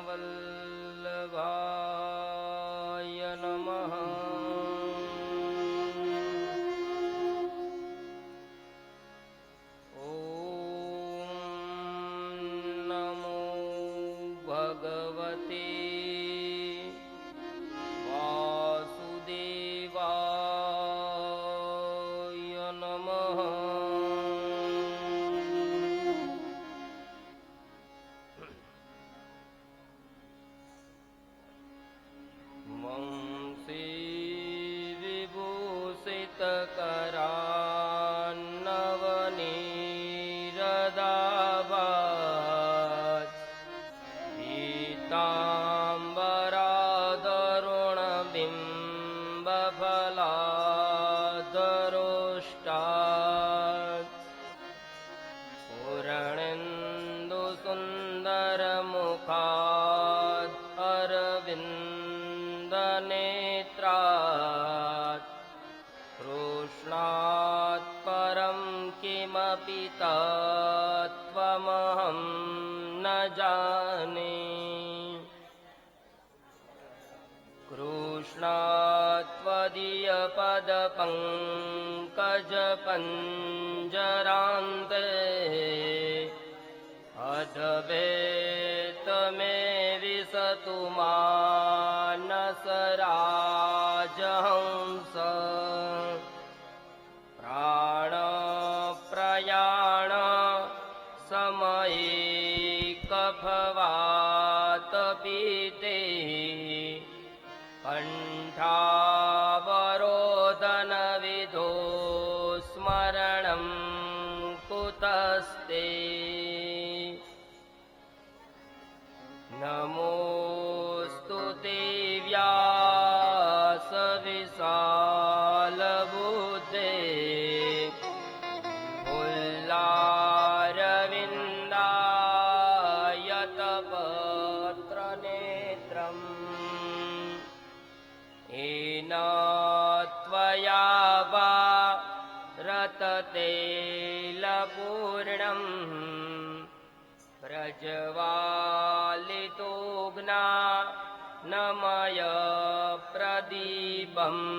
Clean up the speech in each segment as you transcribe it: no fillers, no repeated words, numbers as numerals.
વલ્લભાય નમઃ. ઓમ નમો ભગવતે વાસુદેવાય નમઃ. करान्नवनीरदाभात् पीताम्बरादरुणबिम्बफलादरोष्टात् पूरणेन्दुसुन्दरमुखात् अरविन्दनेत्रात् कृष्णात् परं किमपि तत्त्वमहं न जाने. कृष्णात् त्वदीयपदपङ्कजपञ्जरान्ते अद्वैत मे विशतु मानसराजहंस. प्राणप्रयाण समये कफवातपीते कण्ठावरोदनविधो स्मरणं कुतस्ते. नमोऽस्तु ते व्यासविशालबुद्धे फुल्लारविन्दायतपत्रनेत्रम्. येन त्वया भारततैलपूर्णम् प्रज्वालितो ज्ञानमय प्रदीपम्.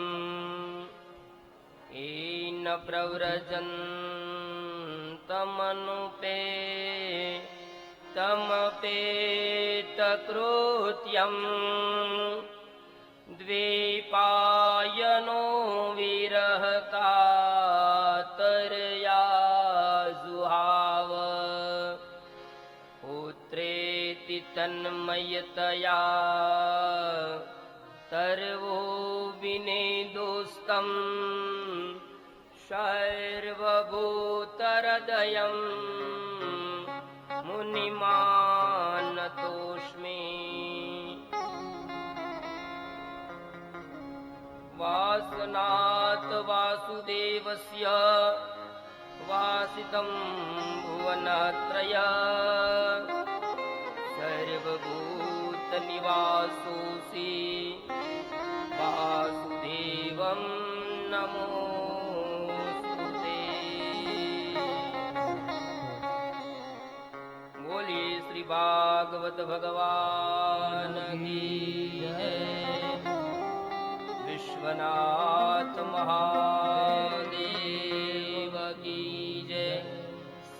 येन प्रव्रजन्तमनुपेतमपेतकृत्यम्. द्वैपायनो विरहकातर्या जुहाव. पुत्रेति तन्मयतया सर्वो विनेदुस्तम्. सर्वभूतहृदयं मुनिमानतोऽस्मि. वासनात् वासुदेवस्य वासितं भुवनत्रय सर्वभूतनिवासोऽसि वासुदेवं नमोस्तुते. बोलिए श्री भागवत भगवान की जय. विश्वनाथ महादेव की जय.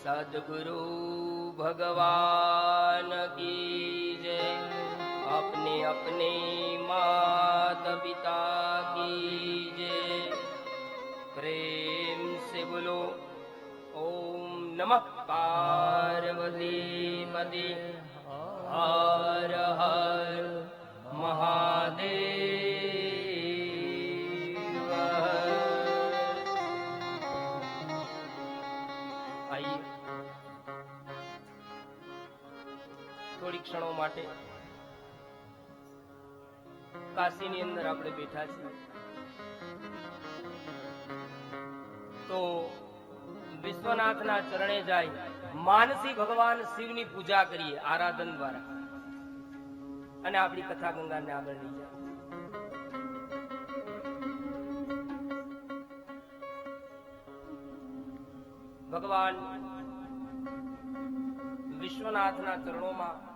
सद्गुरु भगवान की जय. अपने अपने माता पिता की जय. प्रेम से बोलो ओम नमः पार्वती पति हर हर महादेव. आइए થોડી ક્ષણો માટે કાશીની અંદર આપણે બેઠા છીએ તો વિશ્વનાથના ચરણે જાય માનસી ભગવાન શિવની પૂજા કરીએ આરાધન દ્વારા અને આપણી કથા ગંગાને આગળ લઈ જાય. ભગવાન વિશ્વનાથના ચરણોમાં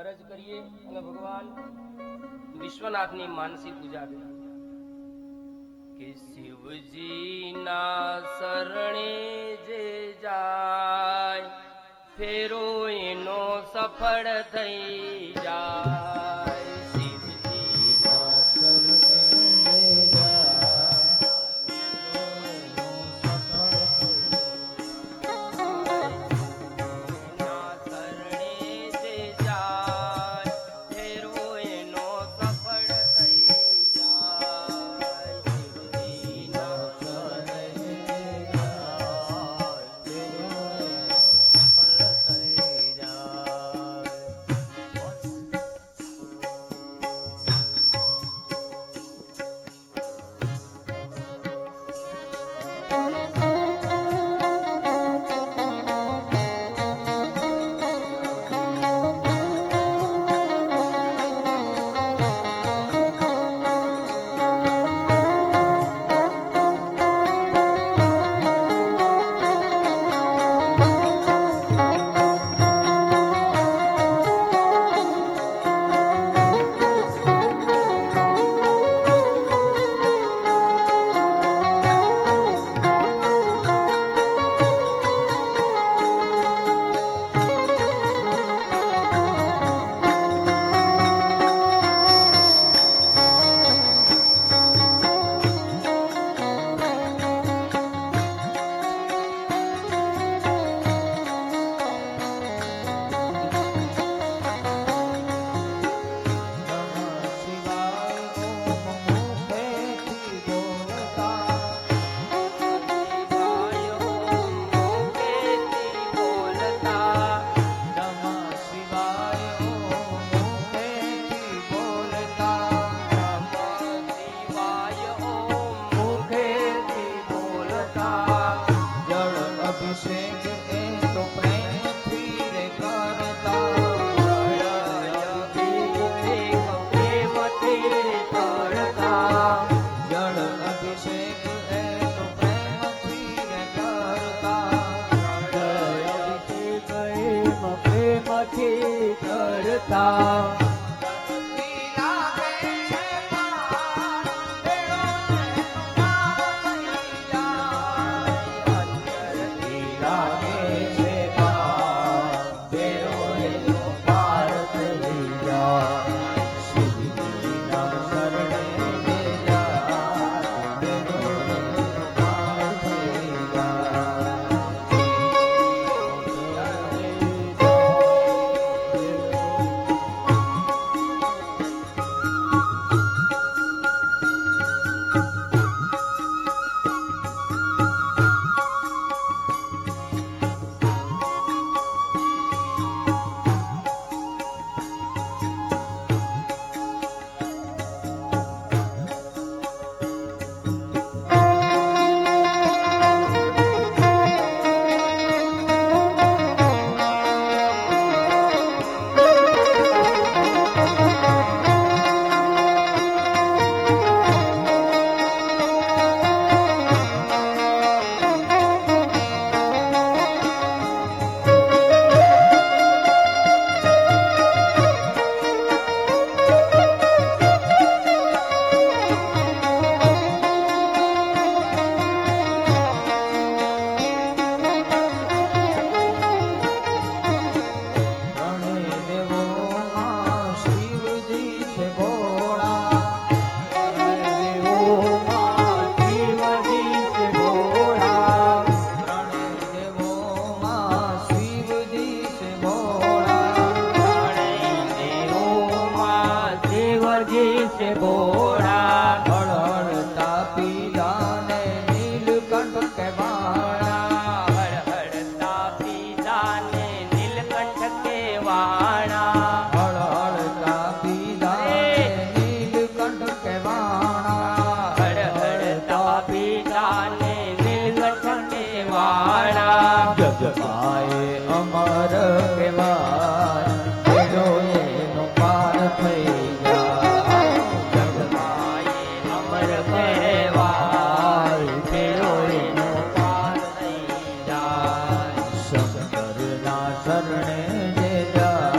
અરજ કરીએ અને ભગવાન વિશ્વનાથની માનસી પૂજા કરીએ કે શિવજીના શરણે જે જાય ફેરો એનો સફળ થઈ જાય. શિવજીના શરણે જે શંકરના શરણે જે જા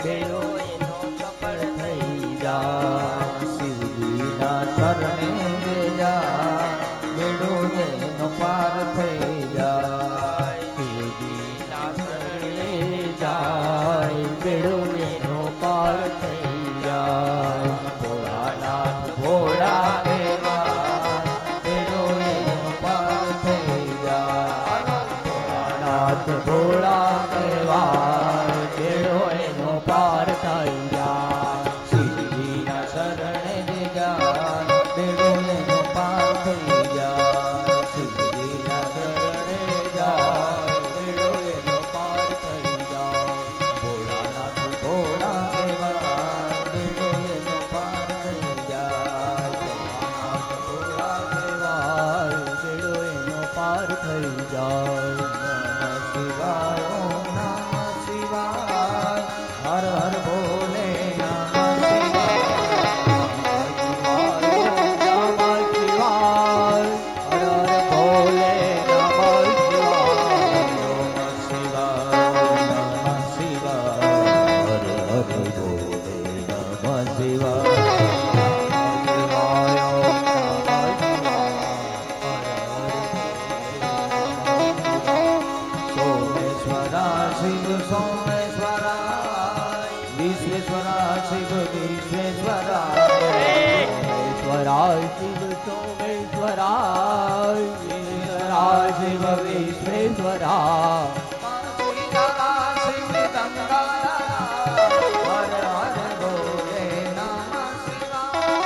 બેડો એનો સફળ થઈ જાય શિવજીના શરણે જે જાય બેડો એનો પાર થઈ જાય શિવજીના શરણે જાય બેડો એનો પાર થઈ જાય ભોળાનાથ ભોળા કહેવાય બેડો એનો પાર થઈ જાય ભોળાનાથ ભોળા કહેવાય બેડો એનો પાર થઈ જાય શિવજીના શરણે જે જાય બેડો એનો પાર થઈ જાય શિવજીના શરણે જાય બેડો એનો પાર થઈ જાય ભોળાનાથ ભોળા કહેવાય બેડો એનો પાર થઈ જાય ભોળાનાથ ભોળા કહેવાય બેડો એનો પાર થઈ જાય નમઃ શિવાય ઓમ નમઃ શિવાય હર હર ભોલે નમઃ શિવાય હર હર ભોલે નમઃ શિવાય નમઃ શિવાય હર હર ભોલે નમઃ શિવાય સોમેશ્વરા શિવ સોમેશ્વરા વિશ્વેશ્વરા શિવ વિશ્વેશ્વરા સોમેશ્વરા શિવ સોમેશ્વરા વિશ્વેશ્વરા શિવ વિશ્વેશ્વરા શિવ ગંગાધરા હર હર ભોલે નમઃ શિવાય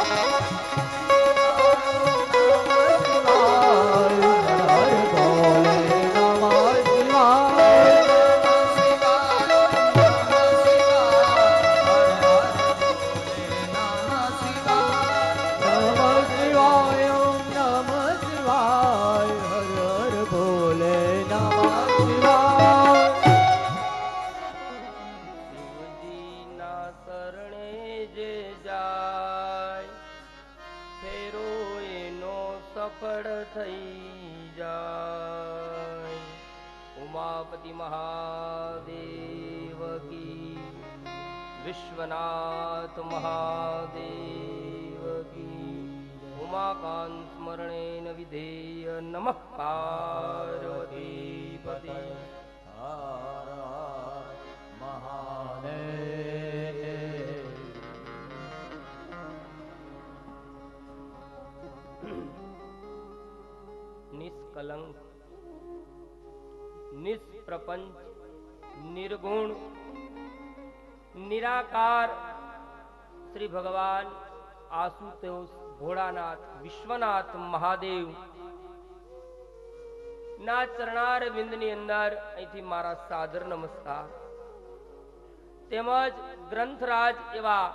હર હર ભોલે નમઃ શિવાય નમઃ શિવાય ઓમ નમઃ શિવાય હર હર ભોલે નમઃ શિવાય શિવજીના શરણે જે જાય ફેરો એનો સફળ થઈ જાય ઉમાપતિ મહાદેવ કી વિશ્વનાથ મહાદેવ કી ઉમાકાંત સ્મરણેન વિધેય નમઃ પાર્વતી પતે હર હર મહાદેવ નિષ્કલંક નિષ્પ્રપંચ નિર્ગુણ નિરાકાર શ્રી ભગવાન આશુતોષ ભોળાનાથ વિશ્વનાથ મહાદેવ ના ચરણાર વિંદની અંદર અહીંથી મારા સાદર નમસ્કાર તેમજ ગ્રંથરાજ એવા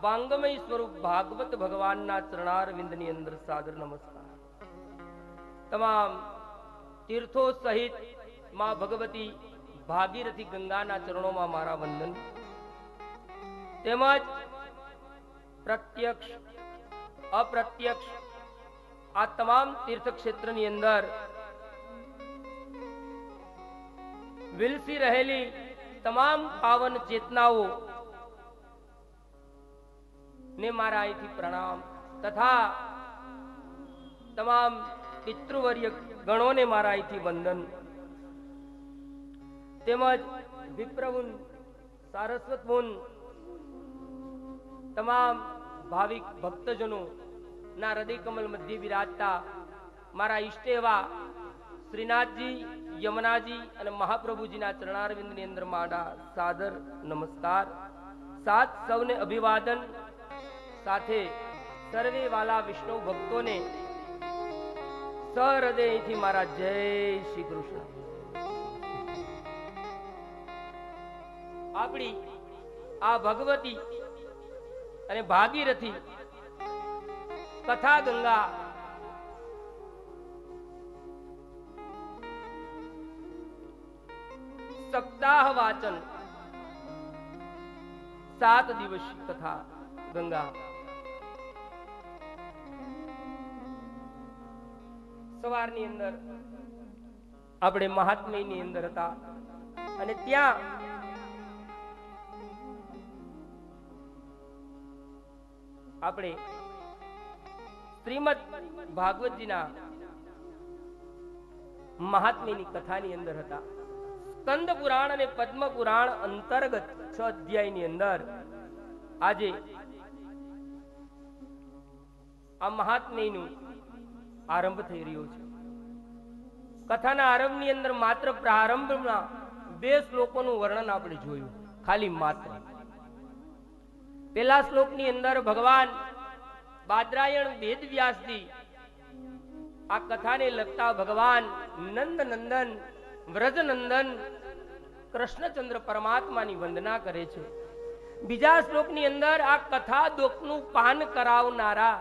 વાંગમય સ્વરૂપ ભાગવત ભગવાનના ચરણાર વિંદની અંદર સાદર નમસ્કાર તમામ તીર્થો સહિત માં ભગવતી ભાગીરથી ગંગાના ચરણોમાં મારા વંદન તેમજ પ્રત્યક્ષ અપ્રત્યક્ષ આ તમામ તીર્થ ક્ષેત્રની અંદર વિલસી રહેલી તમામ પાવન ચેતનાઓ ને મારા અહીંથી પ્રણામ તથા તમામ પિતૃવર્ય ગણોને મારા અહીંથી વંદન તેમજ વિપ્રવુન સારસ્વતમુન તમામ ભાવિક ભક્તજનો ના હૃદય કમલ મધ્ય વિરાજતા મારા ઈષ્ટ એવા શ્રીનાથજી યમુનાજી અને મહાપ્રભુજીના ચરણારવિંદની અંદર મારા સાદર નમસ્કાર સાથ સૌને અભિવાદન સાથે સર્વે વાલા વિષ્ણુ ભક્તોને સહૃદયથી મારા જય શ્રી કૃષ્ણ. આપણી આ ભગવતી અને ભાગીરથી કથા ગંગા સપ્તાહ વાચન 7 દિવસીય કથા ગંગા સવારની અંદર આપણે મહાત્મ્યની અંદર હતા અને ત્યાં આપણે શ્રીમદ ભાગવતજીના મહાત્મ્યની કથાની અંદર હતા. સ્કંદ પુરાણ અને પદ્મ પુરાણ અંતર્ગત 6 અધ્યાયની અંદર આજે આ મહાત્મ્યનું આરંભ થઈ રહ્યો છે. કથાના આરંભની અંદર માત્ર પ્રારંભમાં 2 શ્લોકોનું વર્ણન આપણે જોયું, ખાલી માત્ર. પહેલા શ્લોકની અંદર ભગવાન બાદરાયણ વેદવ્યાસજી આ કથાને લગતા ભગવાન નંદ નંદન વ્રજનંદન કૃષ્ણચંદ્ર પરમાત્માની વંદના કરે છે. બીજા શ્લોકની અંદર આ કથા દુઃખનું પાન કરાવનારા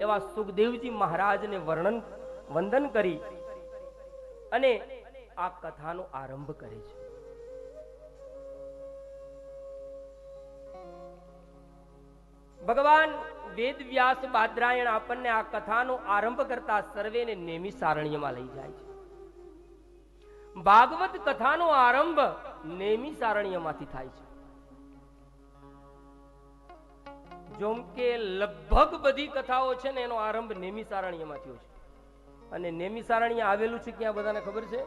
એવા સુખદેવજી મહારાજને વંદન કરી અને આ કથાનો આરંભ કરે છે. ભગવાન વેદવ્યાસ બાદરાયણ આપણને આ કથાનો આરંભ કરતા સર્વેને નેમી સારણ્યમાં લઈ જાય છે. ભાગવત કથાનો આરંભ નેમી સારણ્યમાંથી થાય છે. જેમ કે લગભગ બધી કથાઓ છે ને એનો આરંભ નેમી સારણ્યમાં થયો છે. અને નેમી સારણ્ય આવેલું છે ક્યાં બધાને ખબર છે?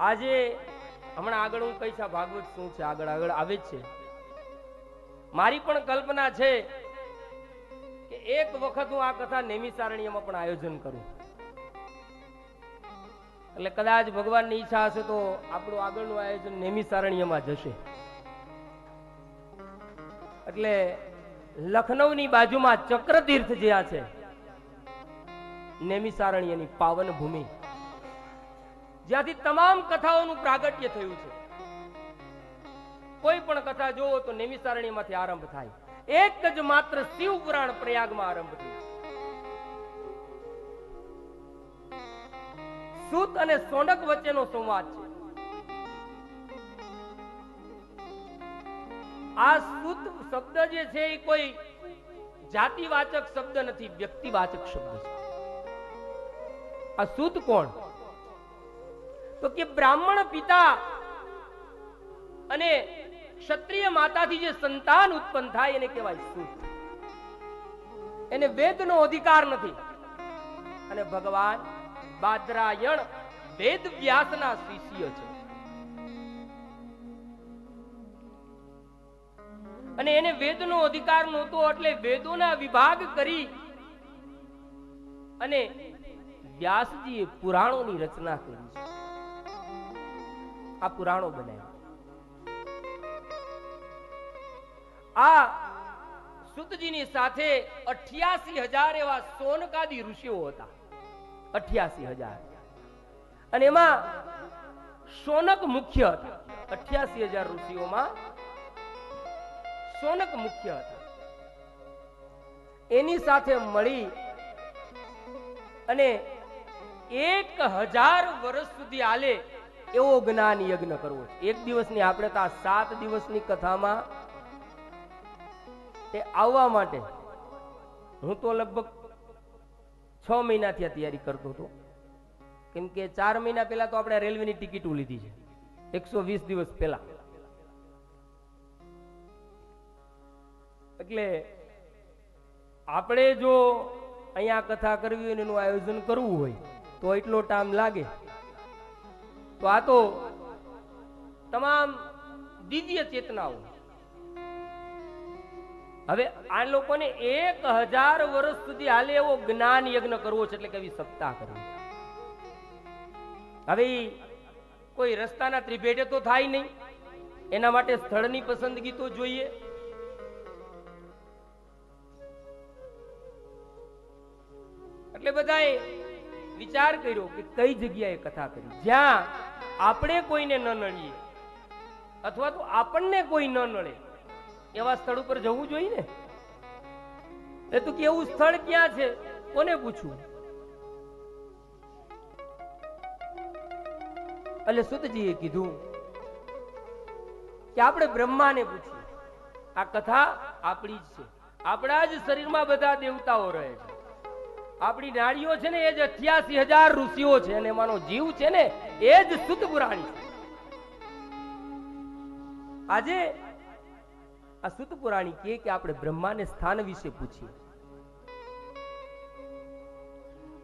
આજે હમણાં આગળ હું કહીશ આ ભાગવત શું છે, આગળ આવે જ છે. મારી પણ કલ્પના છે કે એક વખત હું આ કથા નેમી સારણ્યમાં પણ આયોજન કરું. એટલે કદાચ ભગવાનની ઈચ્છા હશે તો આપણું આગળનું આયોજન નેમી સારણ્યમાં જશે. એટલે લખનૌની બાજુમાં ચક્રતીર્થ જ્યાં છે, નેમી સારણ્યની પાવન ભૂમિ, જ્યાંથી તમામ કથાઓનું પ્રાગટ્ય થયું છે. કોઈ પણ કથા જોવો તો નેમી સારણ્યમાંથી આરંભ થાય. એક જ માત્ર શિવ પુરાણ પ્રયાગમાં આરંભ થયું. સૂત અને સોનક વચ્ચેનો સંવાદ છે. આ સૂત શબ્દ જે છે એ કોઈ જાતિવાચક શબ્દ નથી, વ્યક્તિવાચક શબ્દ છે. આ સૂત કોણ? તો કે બ્રાહ્મણ પિતા અને ક્ષત્રિય માતાથી જે સંતાન ઉત્પન્ન થાય એને કહેવાય સૂત. એને વેદનો અધિકાર નથી. અને ભગવાન બાદરાયણ વેદ વ્યાસના શિષ્ય છે. અને એને વેદનો અધિકાર નહોતો એટલે વેદોના વિભાગ કરી અને વ્યાસજીએ પુરાણોની રચના કરી છે. આ પુરાણો બનાવ્યા. આ સુતજીની સાથે 88,000 એવા સોનકાદી ઋષિઓ હતા. 88,000. અને એમાં સોનક મુખ્ય હતા. 88,000 ઋષિઓમાં સોનક મુખ્ય હતા. એની સાથે મળી અને 1000 વર્ષ સુધી હાલે એવો જ્ઞાન યજ્ઞ કરવો છે. એક દિવસની આપણે તો 7 દિવસની કથામાં એ આવવા માટે હું તો લગભગ 6 મહિનાથી તૈયારી કરતો હતો. કેમ કે 4 મહિના પહેલા તો આપણે રેલવેની ટિકિટ લીધી છે, 120 દિવસ પહેલા. એટલે આપણે જો અહીંયા કથા કરવી હોય એનું આયોજન કરવું હોય તો એટલો ટાઈમ લાગે. તો આ તો તમામ દિવ્ય ચેતનાઓ. હવે આ લોકોને 1000 વર્ષ સુધી હાલે એવો જ્ઞાન યજ્ઞ કરવો છે, એટલે કે એવી સપ્તાહ કરવી. હવે કોઈ રસ્તાના ત્રિભેટે તો થાય નહીં. એના માટે સ્થળની પસંદગી તો જોઈએ. એટલે બધાએ વિચાર કર્યો કે કઈ જગ્યાએ કથા કરી જ્યાં આપણે કોઈને ન નડીએ અથવા તો આપણને કોઈ ન નડે એવા સ્થળ ઉપર જવું જોઈએ ને. એ તો કેવું સ્થળ ક્યાં છે, કોને પૂછવું? એટલે સુતજીએ કીધું કે આપણે બ્રહ્માને પૂછીએ. આ કથા આપણી જ છે. આપણા જ શરીરમાં બધા દેવતાઓ રહે છે. આપણી નાડીઓ છે ને એ જ 88,000 ઋષિઓ છે અને એમાંનો જીવ છે ને એ જ સુત પુરાણી છે. આજે આ સૂત પુરાણી કહે કે આપણે બ્રહ્માને સ્થાન વિશે પૂછીએ.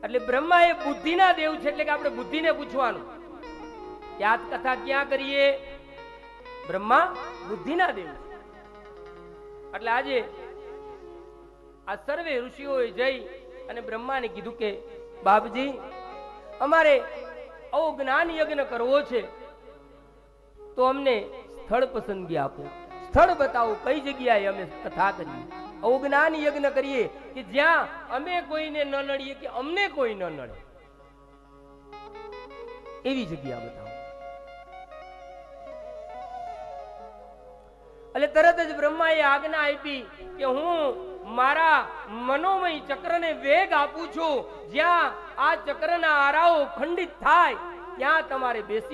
એટલે બ્રહ્મા એ બુદ્ધિના દેવ છે, એટલે કે આપણે બુદ્ધિને પૂછવાનું કે આ કથા ક્યાં કરીએ. બ્રહ્મા બુદ્ધિના દેવ છે. એટલે આજે આ સર્વે ઋષિઓએ જઈ અને બ્રહ્માને કીધું કે બાપજી, અમારે આવો જ્ઞાન યજ્ઞ કરવો છે, તો અમને સ્થળ પસંદગી આપો, સ્થળ બતાવો કઈ જગ્યાએ અમે કથા કરીએ, આવો જ્ઞાન યજ્ઞ કરીએ કે જ્યાં અમે કોઈને ન નડીએ કે અમને કોઈ ન નડે, એવી જગ્યા બતાવો. એટલે તરત જ બ્રહ્માએ આજ્ઞા આપી કે હું મારા મનોમય ચક્રને વેગ આપું છું, જ્યાં આ ચક્રના આરાઓ ખંડિત થાય ત્યાં તમારે બેસી